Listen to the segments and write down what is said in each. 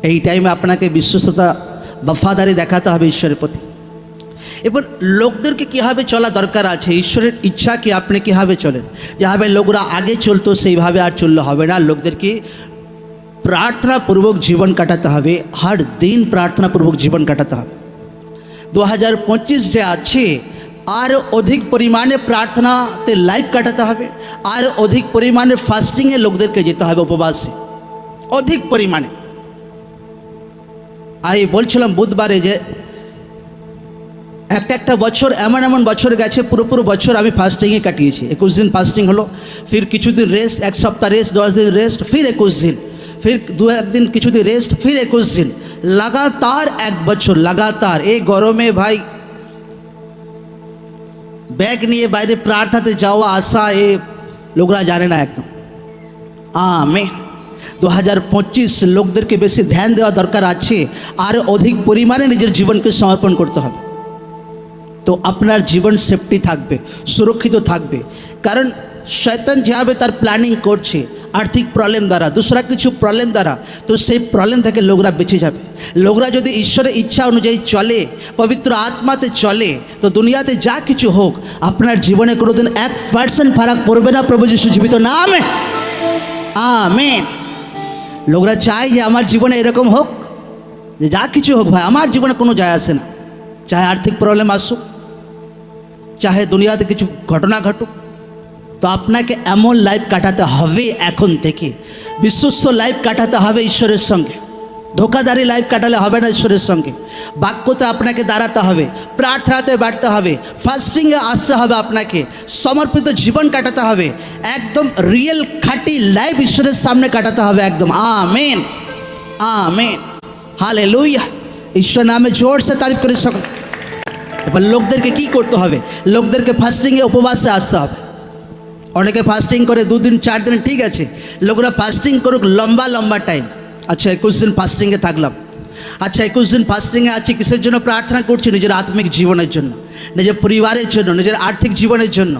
এই টাইমে আপনাকে বিশ্বস্ততা বফাদারি দেখাতে হবে ঈশ্বরের প্রতি। এবার লোকদেরকে কীভাবে চলা দরকার আছে, ঈশ্বরের ইচ্ছা কি আপনি কীভাবে চলেন। যেভাবে লোকরা আগে চলতো সেইভাবে আর চললে হবে না। লোকদেরকে প্রার্থনাপূর্বক জীবন কাটাতে হবে, হর দিন প্রার্থনাপূর্বক জীবন কাটাতে হবে। 2025 যে আছে আর অধিক পরিমাণে প্রার্থনাতে লাইফ কাটাতে হবে, আর অধিক পরিমাণে ফাস্টিংয়ে লোকদেরকে যেতে হবে, উপবাসে অধিক পরিমাণে। আমি বলছিলাম বুধবারে যে একটা বছর এমন বছর গেছে, পুরো বছর আমি ফাস্টিংয়ে কাটিয়েছি। 21 দিন ফাস্টিং হলো, ফির কিছুদিন রেস্ট, এক সপ্তাহ রেস্ট, 10 দিন রেস্ট, ফির 21 দিন, ফির 2-1 দিন কিছুদিন রেস্ট, ফির 21 দিন, লাগাতার 1 বছর লাগাতার। এই গরমে ভাই ব্যাগ নিয়ে বাইরে প্রার্থনাতে যাওয়া আসা এ লোকরা জানে না একদম। আমেন। 2025 লোকদেরকে বেশি ধ্যান দেওয়া দরকার আছে, আর অধিক পরিমাণে নিজের জীবনকে সমর্পণ করতে হবে। তো আপনার জীবন সেফটি থাকবে, সুরক্ষিত থাকবে। কারণ শয়তান যেভাবে তার প্ল্যানিং করছে আর্থিক প্রবলেম দ্বারা, दूसरा কিছু প্রবলেম দ্বারা, তো সেই প্রবলেম থেকে লোকরা বেঁচে যাবে। লোকরা যদি ঈশ্বরের ইচ্ছা অনুযায়ী চলে, পবিত্র আত্মাতে চলে, তো দুনিয়াতে যা কিছু হোক আপনার জীবনে কোনোদিন 1% ফারাক পড়বে না। প্রভু যিশু জীবিত নামে আমেন। লোকরা চায় যে আমার জীবনে এরকম হোক, যে যা কিছু হোক ভাই আমার জীবনে কোনো যায় আসে না, চাহে আর্থিক প্রবলেম আসুক, চাহে দুনিয়াতে কিছু ঘটনা ঘটুক। তো আপনাকে এমন লাইফ কাটাতে হবে এখন থেকে, বিশ্বস্ত লাইফ কাটাতে হবে ঈশ্বরের সঙ্গে। ধোকাদারি লাইফ কাটালে হবে না ঈশ্বরের সঙ্গে। বাক্যতে আপনাকে দাঁড়াতে হবে, প্রার্থনাতে বাড়তে হবে, ফাস্টিংয়ে আসতে হবে, আপনাকে সমর্পিত জীবন কাটাতে হবে, একদম রিয়েল খাঁটি লাইফ ঈশ্বরের সামনে কাটাতে হবে একদম। Amen amen hallelujah. ঈশ্বর নামে জোর সে তারিফ করে সকল। এবার লোকদেরকে কি করতে হবে, লোকদেরকে ফাস্টিংয়ে উপবাসে আসতে হবে। অনেকে ফাস্টিং করে 2 দিন 4 দিন, ঠিক আছে, লোকরা ফাস্টিং করুক লম্বা টাইম। আচ্ছা 21 দিন ফাস্টিংয়ে থাকলাম, আচ্ছা 21 দিন ফাস্টিংয়ে আছি, কিসের জন্য প্রার্থনা করছি? নিজের আত্মিক জীবনের জন্য, নিজের পরিবারের জন্য, নিজের আর্থিক জীবনের জন্য,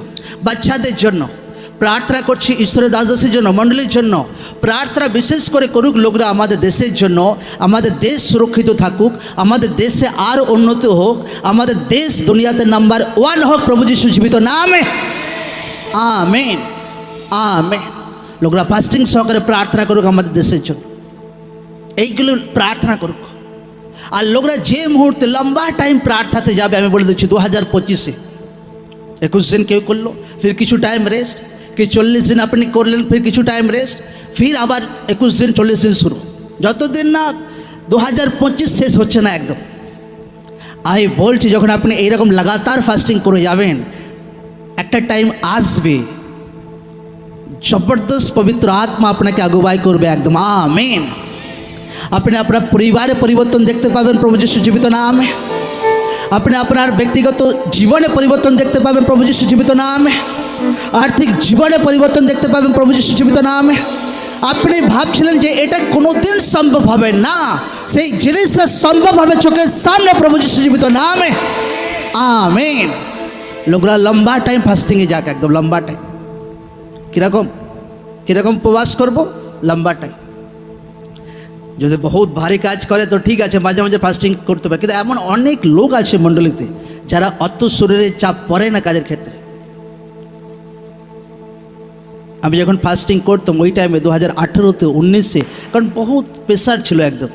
বাচ্চাদের জন্য প্রার্থনা করছি, ঈশ্বরের দাসদাসীর জন্য, মণ্ডলীর জন্য প্রার্থনা বিশেষ করে করুক লোকরা, আমাদের দেশের জন্য, আমাদের দেশ সুরক্ষিত থাকুক, আমাদের দেশে আর উন্নতি হোক, আমাদের দেশ দুনিয়াতে নাম্বার 1 হোক। প্রভু যিশু জীবিত নামে আমেন আমেন। লোকরা ফাস্টিং সহকারে প্রার্থনা করুক আমাদের দেশের জন্য, এইগুলো প্রার্থনা করুক। আর লোকরা যে মুহূর্তে লম্বা টাইম প্রার্থনাতে যাবে, আমি বলে দিচ্ছি 2025-এ 21 দিন কেউ করলো, ফির কিছু টাইম রেস্ট, কি 40 দিন আপনি করলেন, ফির কিছু টাইম রেস্ট, ফির আবার 21 দিন 40 দিন শুরু, যতদিন না 2025 শেষ হচ্ছে না একদম। আমি বলছি যখন আপনি এইরকম লাগাতার ফাস্টিং করে যাবেন, একটা টাইম আসবে জবরদস্ত পবিত্র আত্মা আপনাকে আগুবাই করবে একদম। আমেন। আপনি আপনার পরিবারে পরিবর্তন দেখতে পাবেন, প্রভু যিশু জীবিত নামে। আপনি আপনার ব্যক্তিগত জীবনে পরিবর্তন দেখতে পাবেন, প্রভু যিশু জীবিত নামে। আর্থিক জীবনে পরিবর্তন দেখতে পাবেন, প্রভু যিশু জীবিত নামে। আপনি ভাবছিলেন যে এটা কোনোদিন সম্ভব হবে না, সেই জিনিসটা সম্ভব হবে চোখের সামনে, প্রভু যিশু জীবিত নামে আমেন। লোকরা লম্বা টাইম ফাস্টিংয়ে যাক, একদম লম্বা টাইম। কীরকম উপবাস করবো? লম্বা টাইম। যদি বহুত ভারী কাজ করে তো ঠিক আছে, মাঝে মাঝে ফাস্টিং করতে পারে, কিন্তু এমন অনেক লোক আছে মণ্ডলীতে যারা অত শরীরের চাপ পড়ে না কাজের ক্ষেত্রে। আমি যখন ফাস্টিং করতাম ওই টাইমে 2018-তে 19-এ, কারণ বহুত প্রেশার ছিল একদম,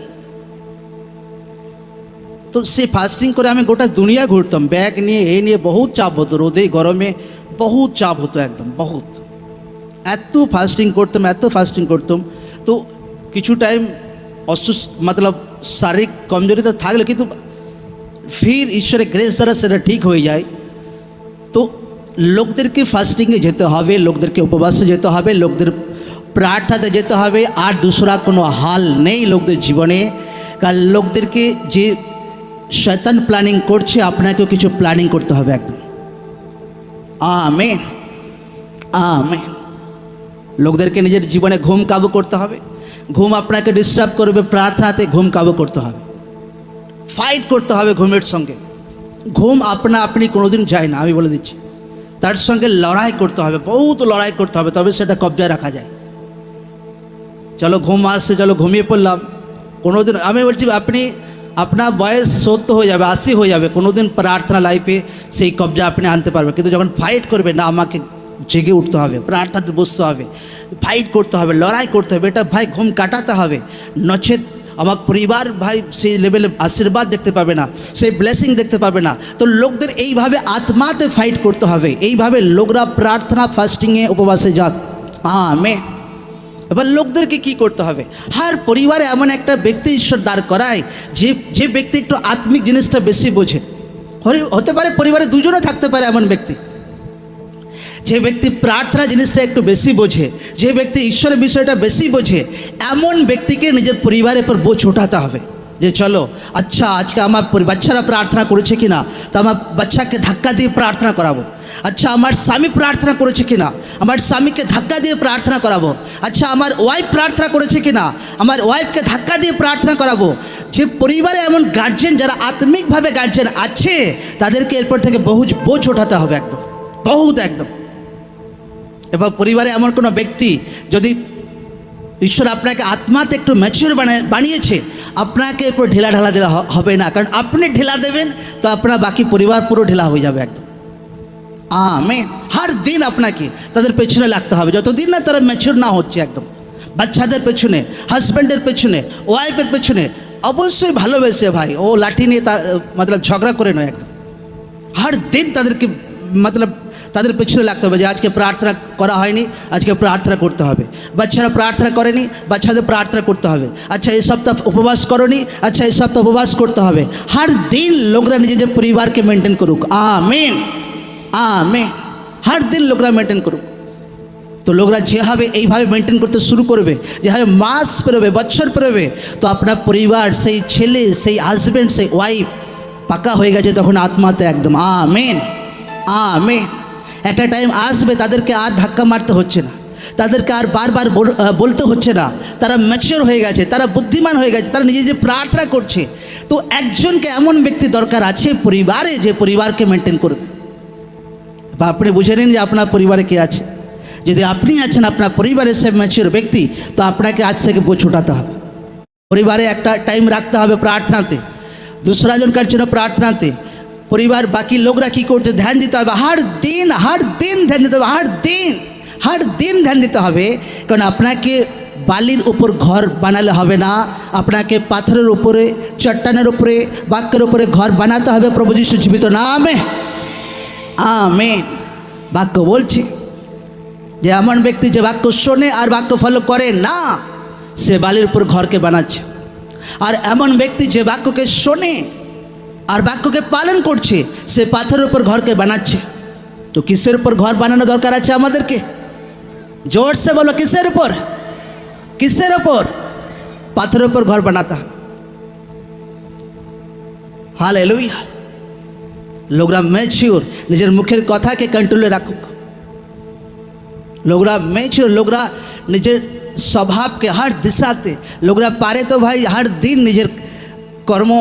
তো সে ফাস্টিং করে আমি গোটা দুনিয়া ঘুরতাম ব্যাগ নিয়ে, এ নিয়ে, বহুত চাপ হতো, রোদে গরমে বহুত চাপ হতো একদম, বহুত। এত ফাস্টিং করতাম, তো কিছু টাইম অসুস্থ, মতলব শারীরিক কমজোরি তো থাকলে, কিন্তু ফির ঈশ্বরের গ্রেস দ্বারা সেটা ঠিক হয়ে যায়। তো লোকদেরকে ফাস্টিংয়ে যেতে হবে, লোকদেরকে উপবাসে যেতে হবে, লোকদের প্রার্থনাতে যেতে হবে, আর दूसरा কোনো হাল নেই লোকদের জীবনে। কারণ লোকদেরকে যে শয়তান প্ল্যানিং করছে, আপনাকেও কিছু প্ল্যানিং করতে হবে একদম। Amen amen. লোকদেরকে নিজের জীবনে ঘুম কাবু করতে হবে, ঘুম আপনাকে ডিস্টার্ব করবে, প্রার্থনাতে ঘুম কাবু করতে হবে, ফাইট করতে হবে ঘুমের সঙ্গে। ঘুম আপনি কোনোদিন যায় না, আমি বলে দিচ্ছি, তার সঙ্গে লড়াই করতে হবে, বহুত লড়াই করতে হবে, তবে সেটা কবজায় রাখা যায়। চলো ঘুম আসছে, চলো ঘুমিয়ে পড়লাম, কোনোদিন আমি বলছি আপনি আপনার বয়স 70 হয়ে যাবে, 80 হয়ে যাবে, কোনোদিন প্রার্থনা লাইফে সেই কবজা আপনি আনতে পারবেন। কিন্তু যখন ফাইট করবে না, আমাকে জেগে উঠতে হবে, প্রার্থনাতে বসতে হবে, ফাইট করতে হবে, লড়াই করতে হবে, এটা ভাই ঘুম কাটাতে হবে, নচেত আমার পরিবার ভাই সেই লেভেলে আশীর্বাদ দেখতে পাবে না, সেই ব্লেসিং দেখতে পাবে না। তো লোকদের এইভাবে আত্মাতে ফাইট করতে হবে, এইভাবে লোকরা প্রার্থনা ফাস্টিংয়ে উপবাসে যাক। আমেন। এবার লোকদেরকে কি করতে হবে? হার পরিবারে এমন একটা ব্যক্তি ঈশ্বর দাঁড় করায় যে ব্যক্তি একটু আত্মিক জিনিসটা বেশি বোঝে। হতে পারে পরিবারে দুজনে থাকতে পারে এমন ব্যক্তি, যে ব্যক্তি প্রার্থনা জিনিসটা একটু বেশি বোঝে, যে ব্যক্তি ঈশ্বরের বিষয়টা বেশি বোঝে, এমন ব্যক্তিকে নিজের পরিবারের পর বোঝ ওঠাতে হবে। যে চলো আচ্ছা, আজকে আমার বাচ্চারা প্রার্থনা করেছে কিনা, তো আমার বাচ্চাকে ধাক্কা দিয়ে প্রার্থনা করাবো। আচ্ছা, আমার স্বামী প্রার্থনা করেছে কিনা, আমার স্বামীকে ধাক্কা দিয়ে প্রার্থনা করাবো। আচ্ছা, আমার ওয়াইফ প্রার্থনা করেছে কিনা, আমার ওয়াইফকে ধাক্কা দিয়ে প্রার্থনা করাবো। যে পরিবারে এমন গার্জেন যারা আত্মিকভাবে গার্জেন আছে, তাদেরকে এরপর থেকে বোঝ ওঠাতে হবে, একদম বহুত একদম। এবার পরিবারে এমন কোনো ব্যক্তি, যদি ঈশ্বর আপনাকে আত্মাতে একটু ম্যাচিওর বানিয়েছে, আপনাকে এরপর ঢিলা ঢালা দিলে হবে না, কারণ আপনি ঢিলা দেবেন তো আপনার বাকি পরিবার পুরো ঢিলা হয়ে যাবে একদম। আমেন। হর দিন আপনাকে তাদের পেছনে লাগতে হবে, যতদিন না তারা ম্যাচিওর না হচ্ছে একদম। বাচ্চাদের পেছনে, হাজব্যান্ডের পেছনে, ওয়াইফের পেছনে, অবশ্যই ভালোবেসে ভাই, ও লাঠি নিয়ে মতলব ঝগড়া করে নয়, একদম হর দিন তাদেরকে মতলব তাদের পেছনে লাগতে হবে যে আজকে প্রার্থনা করা হয়নি, আজকে প্রার্থনা করতে হবে। বাচ্চারা প্রার্থনা করেনি, বাচ্চাদের প্রার্থনা করতে হবে। আচ্ছা, এই সপ্তাহ উপবাস করনি, আচ্ছা এই সপ্তাহ উপবাস করতে হবে। হর দিন লোকরা নিজেদের পরিবারকে মেনটেন করুক। Amen, amen. হর দিন লোকরা মেনটেন করুক। তো লোকরা যেভাবে এইভাবে মেনটেন করতে শুরু করবে, যেভাবে মাস পেরোবে, বছর পেরোবে, তো আপনার পরিবার, সেই ছেলে, সেই হাজব্যান্ড, সেই ওয়াইফ পাকা হয়ে গেছে তখন আত্মাতে একদম। Amen, amen. একটা টাইম আসবে তাদেরকে আর ধাক্কা মারতে হচ্ছে না, তাদেরকে আর বারবার বলতে হচ্ছে না, তারা ম্যাচিওর হয়ে গেছে, তারা বুদ্ধিমান হয়ে গেছে, তারা নিজে যে প্রার্থনা করছে। তো একজনকে এমন ব্যক্তি দরকার আছে পরিবারে, যে পরিবারকে মেনটেন করবে। বা আপনি বুঝে নিন যে আপনার পরিবারে কে আছে। যদি আপনি আছেন, আপনার পরিবারের সে ম্যাচিওর ব্যক্তি, তো আপনাকে আজ থেকে বোঝ ওঠাতে হবে। পরিবারে একটা টাইম রাখতে হবে প্রার্থনাতে, दूसरा জনকার জন্য প্রার্থনাতে। পরিবার বাকি লোকরা কী করছে, ধ্যান দিতে হবে। হর দিন ধ্যান দিতে হবে, হর দিন ধ্যান দিতে হবে। কারণ আপনাকে বালির উপর ঘর বানালে হবে না, আপনাকে পাথরের উপরে, চট্টানের উপরে, বাক্যের উপরে ঘর বানাতে হবে। প্রভু যিশু জীবিত নামে। আমেন। বাক্য বলছে যে এমন ব্যক্তি যে বাক্য শোনে আর বাক্য ফলো করে না, সে বালির উপর ঘরকে বানাচ্ছে। আর এমন ব্যক্তি যে বাক্যকে শোনে আর বাক্যকে পালন করছে, সে পাথরের উপর ঘরকে বানাচ্ছে। তো কিসের উপর ঘর বানানো দরকার আছে আমাদেরকে? জোর সে বলো, কিসের উপর? কিসের উপর? পাথরের উপর ঘর বানাতে হবে। হালেলুয়া। লোকরা ম্যাচিওর, নিজের মুখের কথাকে কন্ট্রোলে রাখুক। লোকরা ম্যাচিওর, লোকরা নিজের স্বভাবকে হর দিশাতে, লোকরা পারে তো ভাই হর দিন নিজের কর্ম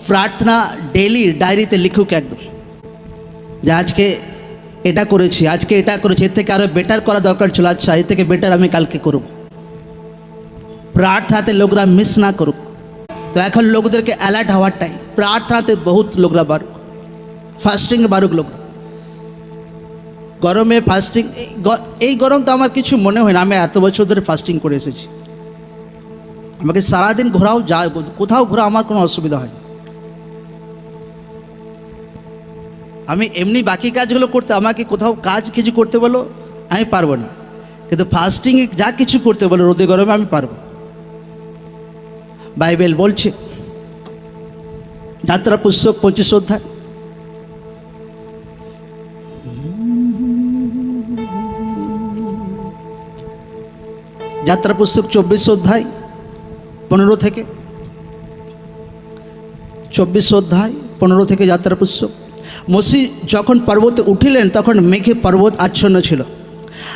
প্রার্থনা ডেইলি ডায়েরিতে লিখুক একদম, যে আজকে এটা করেছি, আজকে এটা করেছি, এর থেকে আরও বেটার করা দরকার ছিল, আচ্ছা এর থেকে বেটার আমি কালকে করব। প্রার্থনাতে লোকরা মিস না করুক। তো এখন লোকদেরকে অ্যালার্ট হওয়ার টাইম। প্রার্থনাতে বহুত লোকরা বাড়ুক, ফাস্টিংয়ে বাড়ুক লোক। গরমে ফাস্টিং, এই গরম তো আমার কিছু মনে হয় না, আমি এত বছর ধরে ফাস্টিং করে এসেছি। আমাকে সারাদিন ঘোরাও, যা কোথাও ঘোরা আমার কোনো অসুবিধা হয় না। আমি এমনি বাকি কাজগুলো করতে, আমাকে কোথাও কাজ কিছু করতে বলো আমি পারবো না, কিন্তু ফাস্টিংয়ে যা কিছু করতে বলো রোদে গরমে আমি পারবো। বাইবেল বলছে, যাত্রা পুস্তক 25 অধ্যায়, যাত্রা পুস্তক 24 অধ্যায় 15 থেকে, 24 অধ্যায় 15 থেকে যাত্রা পুস্তক। মসি যখন পর্বতে উঠিলেন তখন মেঘে পর্বত আচ্ছন্ন ছিল,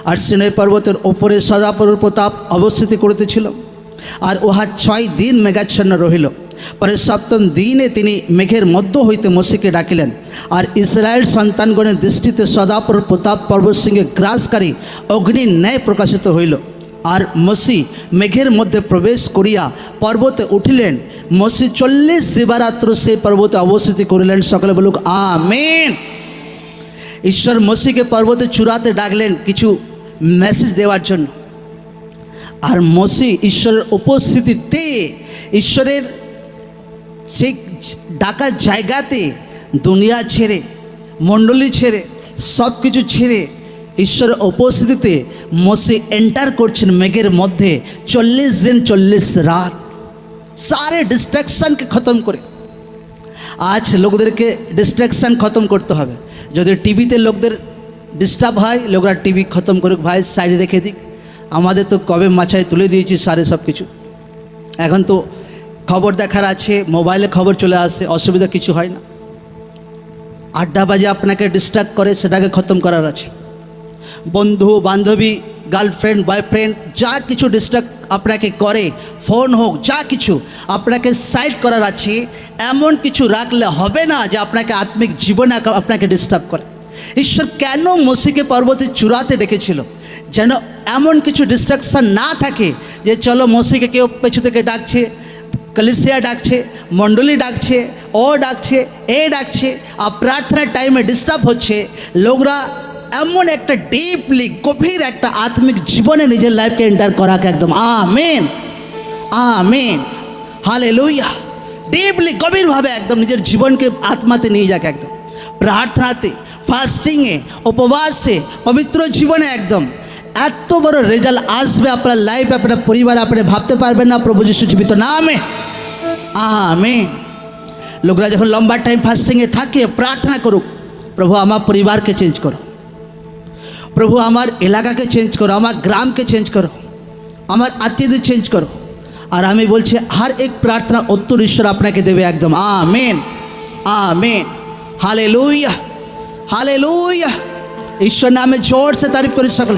আর সিনাই পর্বতের ওপরে সদাপ্রভুর প্রতাপ অবস্থিতি করিতেছিল, আর উহা 6 দিন মেঘাচ্ছন্ন রহিল। পরে 7ম দিনে তিনি মেঘের মধ্য হইতে মসিকে ডাকিলেন, আর ইসরায়েল সন্তানগণের দৃষ্টিতে সদাপ্রভুর প্রতাপ পর্বতশৃঙ্গে গ্রাসকারী অগ্নির ন্যায় প্রকাশিত হইল। আর মসি মেঘের মধ্যে প্রবেশ করিয়া পর্বতে উঠিলেন। মসি 40 দিবারাত্র সেই পর্বতে অবস্থিতি করিলেন। সকলে বলুক আমেন। ঈশ্বর মসিকে পর্বতে চূড়াতে ডাকলেন কিছু মেসেজ দেওয়ার জন্য। আর মসি ঈশ্বরের উপস্থিতিতে, ঈশ্বরের সেই ডাকার জায়গাতে দুনিয়া ছেড়ে, মণ্ডলী ছেড়ে, সব কিছু ছেড়ে ঈশ্বরের উপস্থিতিতে মসি এন্টার করছেন মেঘের মধ্যে 40 দিন 40 রাত, সারে ডিস্ট্র্যাকশানকে খতম করে। আজ লোকদেরকে ডিস্ট্র্যাকশান খতম করতে হবে। যদি টিভিতে লোকদের ডিস্টার্ব হয়, লোকরা টিভি খতম করুক ভাই, সাইডে রেখে দিক। আমাদের তো কবে মাচায় তুলে দিয়েছি সারে সব কিছু। এখন তো খবর দেখার আছে, মোবাইলে খবর চলে আসে, অসুবিধা কিছু হয় না। আড্ডা বাজে আপনাকে ডিস্ট্র্যাক্ট করে, সেটাকে খতম করার আছে। বন্ধু বান্ধবী, গার্লফ্রেন্ড বয়ফ্রেন্ড যা কিছু ডিস্ট্র্যাক্ট আপনাকে করে, ফোন হোক, যা কিছু আপনাকে সাইড করার আছে। এমন কিছু রাখলে হবে না যে আপনাকে আত্মিক জীবনে আপনাকে ডিস্টার্ব করে। ঈশ্বর কেন মসিকে পর্বতে চূড়াতে ডেকেছিল? যেন এমন কিছু ডিস্ট্রাকশান না থাকে যে চলো মসিকে কেউ পেছু থেকে ডাকছে, কলিসিয়া ডাকছে, মণ্ডলী ডাকছে, ও ডাকছে, এ ডাকছে, আর প্রার্থনার টাইমে ডিস্টার্ব হচ্ছে। লোকরা এমন একটা ডিপলি গভীর একটা আত্মিক জীবনে নিজের লাইফকে এন্টার করাকে একদম আমেন, আমেন, হালেলুয়া। ডিপলি গভীরভাবে একদম নিজের জীবনকে আত্মাতে নিয়ে যাক, একদম প্রার্থনাতে, ফাস্টিংয়ে, উপবাসে, পবিত্র জীবনে একদম এত বড় রেজাল্ট আসবে আপনার লাইফে, আপনার পরিবারে, আপনি ভাবতে পারবেন না। প্রভু যিশু জীবিত নামে আমেন। লোকরা যখন লম্বা টাইম ফাস্টিংয়ে থাকে, প্রার্থনা করুক, প্রভু আমার পরিবারকে চেঞ্জ করো, প্রভু আমার এলাকাকে চেঞ্জ করো, আমার গ্রামকে চেঞ্জ করো, আমার আত্মীয়দের চেঞ্জ করো। আর আমি বলছি हर एक प्रार्थना उत्तर ईश्वर আপনাকে দেবে একদম আমেন, আমেন, हालेलुया, हालेलुया। ईश्वर नामे जोर से तारीफ करी सकल।